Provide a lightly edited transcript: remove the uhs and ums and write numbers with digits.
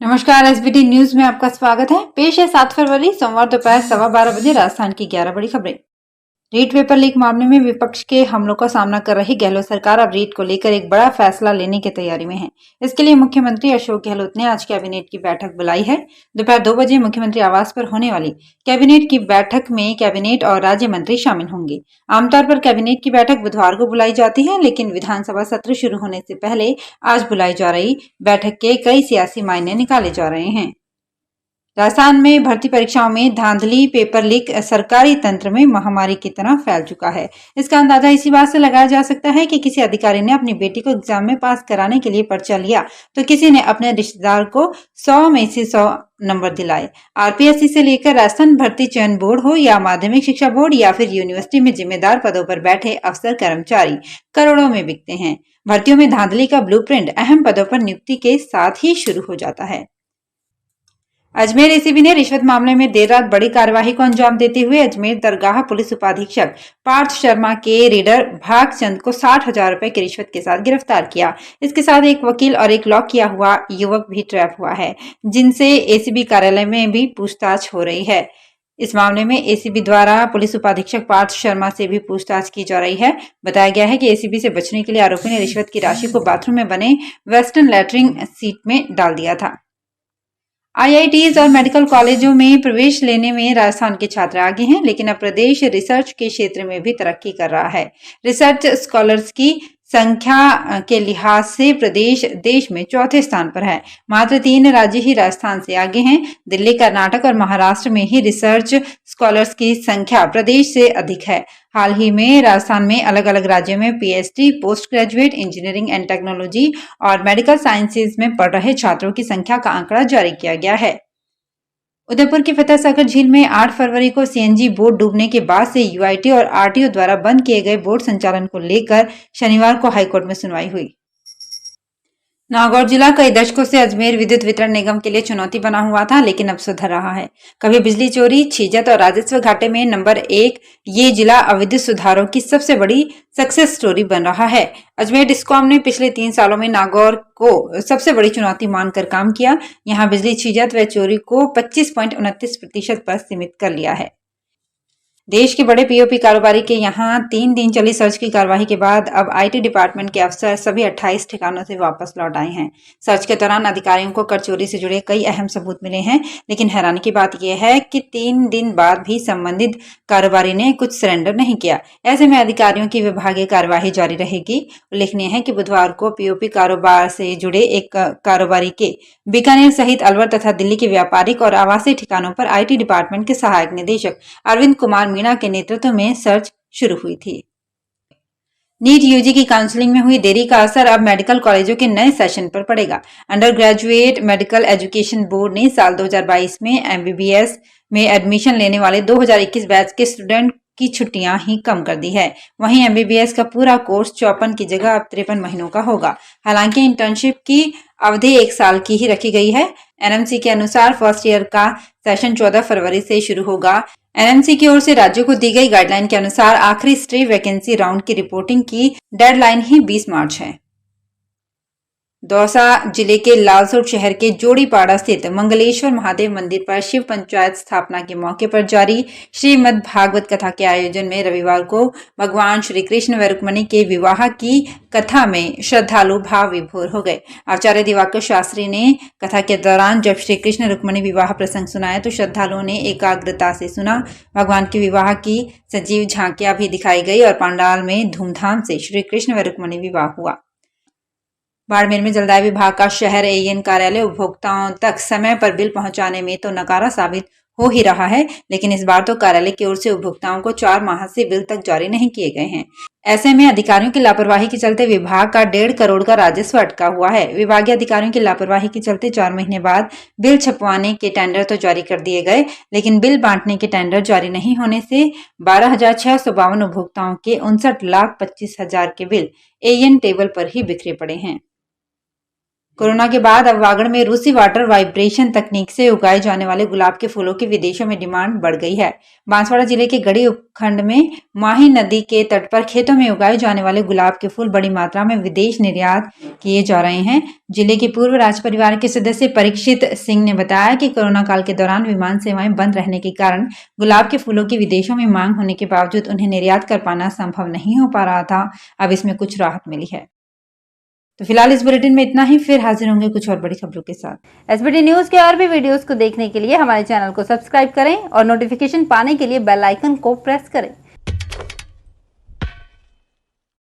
नमस्कार। SBT news में आपका स्वागत है। पेश है 7 फरवरी सोमवार दोपहर 12:15 बजे राजस्थान की 11 बड़ी खबरें। रीट पेपर लीक मामले में विपक्ष के हमलों का सामना कर रही गहलोत सरकार अब रीट को लेकर एक बड़ा फैसला लेने की तैयारी में है। इसके लिए मुख्यमंत्री अशोक गहलोत ने आज कैबिनेट की बैठक बुलाई है। दोपहर 2 बजे मुख्यमंत्री आवास पर होने वाली कैबिनेट की बैठक में कैबिनेट और राज्य मंत्री शामिल होंगे। आमतौर पर कैबिनेट की बैठक बुधवार को बुलाई जाती है, लेकिन विधानसभा सत्र शुरू होने से पहले आज बुलाई जा रही बैठक के कई सियासी मायने निकाले जा रहे हैं। राजस्थान में भर्ती परीक्षाओं में धांधली, पेपर लीक सरकारी तंत्र में महामारी की तरह फैल चुका है। इसका अंदाजा इसी बात से लगाया जा सकता है कि किसी अधिकारी ने अपनी बेटी को एग्जाम में पास कराने के लिए पर्चा लिया तो किसी ने अपने रिश्तेदार को 100 में से 100 नंबर दिलाए। आरपीएससी से लेकर राजस्थान भर्ती चयन बोर्ड हो या माध्यमिक शिक्षा बोर्ड या फिर यूनिवर्सिटी में जिम्मेदार पदों पर बैठे अफसर कर्मचारी करोड़ों में बिकते हैं। भर्तियों में धांधली का ब्लूप्रिंट अहम पदों पर नियुक्ति के साथ ही शुरू हो जाता है। अजमेर एसीबी ने रिश्वत मामले में देर रात बड़ी कार्यवाही को अंजाम देते हुए अजमेर दरगाह पुलिस उपाधीक्षक पार्थ शर्मा के रीडर भागचंद को 60,000 रुपए की रिश्वत के साथ गिरफ्तार किया। इसके साथ एक वकील और एक लॉक किया हुआ युवक भी ट्रैप हुआ है, जिनसे एसीबी कार्यालय में भी पूछताछ हो रही है। इस मामले में एसीबी द्वारा पुलिस उपाधीक्षक पार्थ शर्मा से भी पूछताछ की जा रही है। बताया गया है कि एसीबी से बचने के लिए आरोपी ने रिश्वत की राशि को बाथरूम में बने वेस्टर्न लैट्रिन सीट में डाल दिया था। आईआईटीज और मेडिकल कॉलेजों में प्रवेश लेने में राजस्थान के छात्र आगे हैं, लेकिन अब प्रदेश रिसर्च के क्षेत्र में भी तरक्की कर रहा है। रिसर्च स्कॉलर्स की संख्या के लिहाज से प्रदेश देश में चौथे स्थान पर है। मात्र 3 राज्य ही राजस्थान से आगे हैं। दिल्ली, कर्नाटक और महाराष्ट्र में ही रिसर्च स्कॉलर्स की संख्या प्रदेश से अधिक है। हाल ही में राजस्थान में अलग अलग राज्यों में PhD, post graduate, engineering and technology और मेडिकल साइंसेज में पढ़ रहे छात्रों की संख्या का आंकड़ा जारी किया गया है। उदयपुर की फतेह सागर झील में 8 फरवरी को सीएनजी बोट डूबने के बाद से यूआईटी और आरटीओ द्वारा बंद किए गए बोट संचालन को लेकर शनिवार को हाईकोर्ट में सुनवाई हुई। नागौर जिला कई दशकों से अजमेर विद्युत वितरण निगम के लिए चुनौती बना हुआ था, लेकिन अब सुधर रहा है। कभी बिजली चोरी, छीजत और राजस्व घाटे में नंबर 1 ये जिला अविद्युत सुधारों की सबसे बड़ी सक्सेस स्टोरी बन रहा है। अजमेर डिस्कॉम ने पिछले 3 सालों में नागौर को सबसे बड़ी चुनौती मानकर काम किया। यहाँ बिजली छीजत व चोरी को 25.29% पर सीमित कर लिया है। देश के बड़े पीओपी कारोबारी के यहां 3 दिन चली सर्च की कार्यवाही के बाद अब आईटी डिपार्टमेंट के अफसर सभी 28 ठिकानों से वापस लौट आए हैं। सर्च के दौरान अधिकारियों को कर चोरी से जुड़े कई अहम सबूत मिले हैं, लेकिन हैरानी की बात यह है कि 3 दिन बाद भी संबंधित कारोबारी ने कुछ सरेंडर नहीं किया। ऐसे में अधिकारियों की विभागीय कार्यवाही जारी रहेगी। उल्लेखनीय है कि बुधवार को पीओपी कारोबार से जुड़े एक कारोबारी के बीकानेर सहित अलवर तथा दिल्ली के व्यापारिक और आवासीय ठिकानों पर आईटी डिपार्टमेंट के सहायक निदेशक अरविंद कुमार मीणा के नेतृत्व में सर्च शुरू हुई थी। नीट यूजी की काउंसलिंग में हुई देरी का असर अब मेडिकल कॉलेजों के नए सेशन पर पड़ेगा। Under graduate medical education board ने साल 2022 में एमबीबीएस में एडमिशन लेने वाले 2021 बैच के स्टूडेंट की छुट्टियां ही कम कर दी है। वहीं एमबीबीएस का पूरा कोर्स 54 की जगह अब 53 महीनों का होगा। हालांकि इंटर्नशिप की अवधि 1 साल की ही रखी गई है। एनएमसी के अनुसार फर्स्ट ईयर का सेशन 14 फरवरी से शुरू होगा। एनएमसी की ओर से राज्यों को दी गई गाइडलाइन के अनुसार आखिरी स्टे वैकेंसी राउंड की रिपोर्टिंग की डेडलाइन ही 20 मार्च है। दौसा जिले के लालसोट शहर के जोड़ीपाड़ा स्थित मंगलेश्वर महादेव मंदिर पर शिव पंचायत स्थापना के मौके पर जारी श्रीमद् भागवत कथा के आयोजन में रविवार को भगवान श्री कृष्ण व रुक्मिणी के विवाह की कथा में श्रद्धालु भाव विभोर हो गए। आचार्य दिवाकर शास्त्री ने कथा के दौरान जब श्री कृष्ण रुक्मिणी विवाह प्रसंग सुनाया तो श्रद्धालुओं ने एकाग्रता से सुना। भगवान के विवाह की सजीव झांकियां भी दिखाई गई और पंडाल में धूमधाम से श्री कृष्ण व रुक्मिणी विवाह हुआ। बाड़मेर में जलदाय विभाग का शहर एएन कार्यालय उपभोक्ताओं तक समय पर बिल पहुंचाने में तो नकारा साबित हो ही रहा है, लेकिन इस बार तो कार्यालय की ओर से उपभोक्ताओं को 4 माह से बिल तक जारी नहीं किए गए हैं। ऐसे में अधिकारियों की लापरवाही के चलते विभाग का 1.5 करोड़ का राजस्व अटका हुआ है। विभागीय अधिकारियों की लापरवाही के चलते 4 महीने बाद बिल छपवाने के टेंडर तो जारी कर दिए गए, लेकिन बिल बांटने के टेंडर जारी नहीं होने से 12,652 उपभोक्ताओं के 59,25,000 के बिल एएन टेबल पर ही बिखरे पड़े हैं। कोरोना के बाद अब वागड़ में रूसी वाटर वाइब्रेशन तकनीक से उगाए जाने वाले गुलाब के फूलों की विदेशों में डिमांड बढ़ गई है। बांसवाड़ा जिले के गढ़ी उपखंड में माही नदी के तट पर खेतों में उगाए जाने वाले गुलाब के फूल बड़ी मात्रा में विदेश निर्यात किए जा रहे हैं। जिले के पूर्व राज परिवार के सदस्य परीक्षित सिंह ने बताया कि कोरोना काल के दौरान विमान सेवाएं बंद रहने के कारण गुलाब के फूलों की विदेशों में मांग होने के बावजूद उन्हें निर्यात कर पाना संभव नहीं हो पा रहा था। अब इसमें कुछ राहत मिली है। तो फिलहाल इस बुलेटिन में इतना ही, फिर हाजिर होंगे कुछ और बड़ी खबरों के साथ। एसबीटी न्यूज के और भी वीडियोस को देखने के लिए हमारे चैनल को सब्सक्राइब करें और नोटिफिकेशन पाने के लिए बेल आइकन को प्रेस करें।